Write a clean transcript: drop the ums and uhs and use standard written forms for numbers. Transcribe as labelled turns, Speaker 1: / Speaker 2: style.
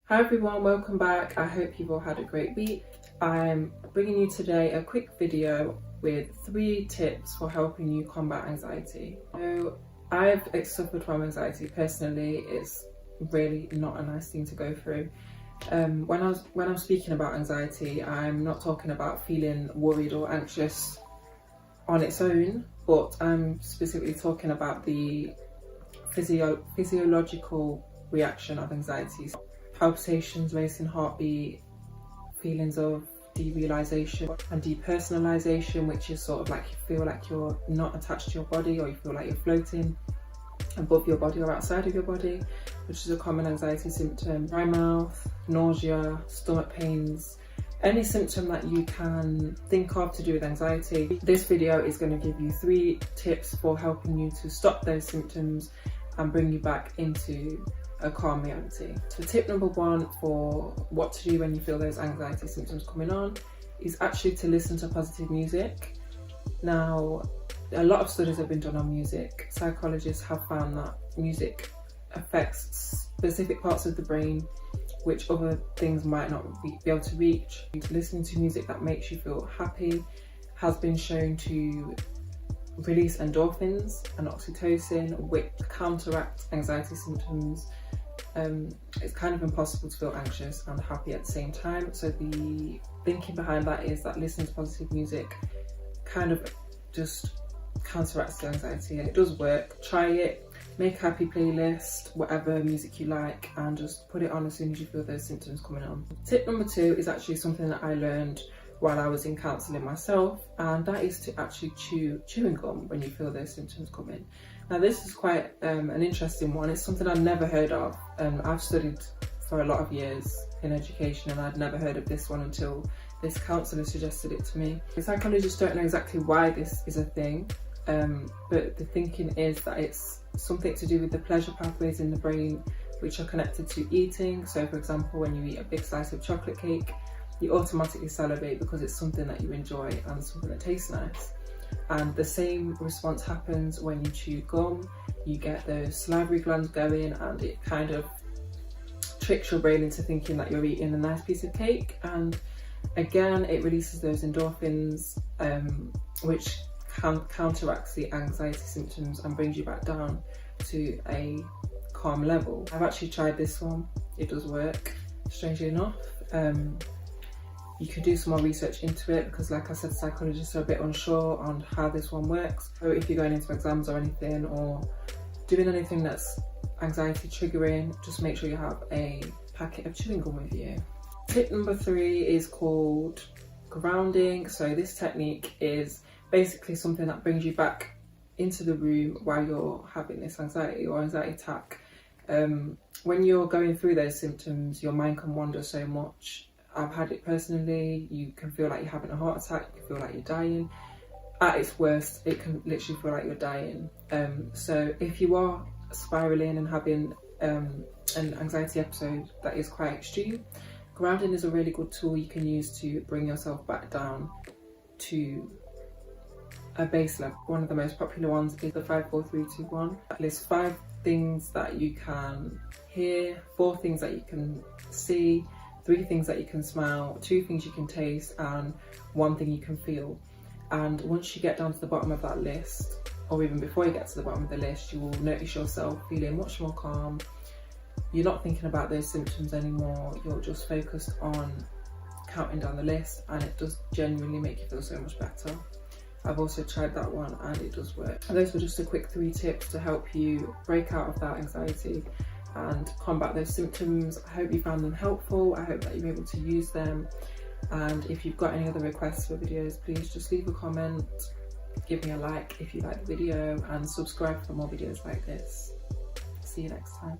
Speaker 1: Hi everyone, welcome back. I hope you've all had a great week. I'm bringing you today a quick video with 3 tips for helping you combat anxiety. So I've suffered from anxiety personally. It's really not a nice thing to go through. When I'm speaking about anxiety, I'm not talking about feeling worried or anxious on its own, but I'm specifically talking about the physiological reaction of anxiety. Palpitations, racing heartbeat, feelings of derealization and depersonalization, which is sort of like you feel like you're not attached to your body, or you feel like you're floating above your body or outside of your body, which is a common anxiety symptom. Dry mouth, nausea, stomach pains, any symptom that you can think of to do with anxiety. This video is going to give you 3 tips for helping you to stop those symptoms and bring you back into a calm reality. So tip number 1 for what to do when you feel those anxiety symptoms coming on is actually to listen to positive music. Now, a lot of studies have been done on music. Psychologists have found that music affects specific parts of the brain which other things might not be able to reach. Listening to music that makes you feel happy has been shown to release endorphins and oxytocin, which counteract anxiety symptoms. It's kind of impossible to feel anxious and happy at the same time. So the thinking behind that is that listening to positive music kind of just counteracts the anxiety, and it does work. Try it, make a happy playlist, whatever music you like, and just put it on as soon as you feel those symptoms coming on. Tip number 2 is actually something that I learned while I was in counselling myself, and that is to actually chew chewing gum when you feel those symptoms come in. Now this is quite an interesting one. It's something I've never heard of. I've studied for a lot of years in education, and I'd never heard of this one until this counsellor suggested it to me. The psychologists don't know exactly why this is a thing, but the thinking is that it's something to do with the pleasure pathways in the brain which are connected to eating. So for example, when you eat a big slice of chocolate cake, you automatically salivate because it's something that you enjoy and something that tastes nice. And the same response happens when you chew gum. You get those salivary glands going, and it kind of tricks your brain into thinking that you're eating a nice piece of cake. And again, it releases those endorphins, which counteracts the anxiety symptoms and brings you back down to a calm level. I've actually tried this one. It does work, strangely enough. You could do some more research into it because, like I said, psychologists are a bit unsure on how this one works. So if you're going into exams or anything, or doing anything that's anxiety triggering, just make sure you have a packet of chewing gum with you. Tip number 3 is called grounding. So this technique is basically something that brings you back into the room while you're having this anxiety or anxiety attack. When you're going through those symptoms, your mind can wander so much. I've had it personally. You can feel like you're having a heart attack, you can feel like you're dying. At its worst, it can literally feel like you're dying. So if you are spiraling and having an anxiety episode that is quite extreme, grounding is a really good tool you can use to bring yourself back down to a base level. One of the most popular ones is the 5-4-3-2-1. That lists 5 things that you can hear, 4 things that you can see, 3 things that you can smell, 2 things you can taste, and 1 thing you can feel. And once you get down to the bottom of that list, or even before you get to the bottom of the list, you will notice yourself feeling much more calm. You're not thinking about those symptoms anymore. You're just focused on counting down the list, and it does genuinely make you feel so much better. I've also tried that one and it does work. And those were just a quick 3 tips to help you break out of that anxiety and combat those symptoms. I hope you found them helpful. I hope that you're able to use them. And if you've got any other requests for videos, please just leave a comment, give me a like if you like the video, and subscribe for more videos like this. See you next time.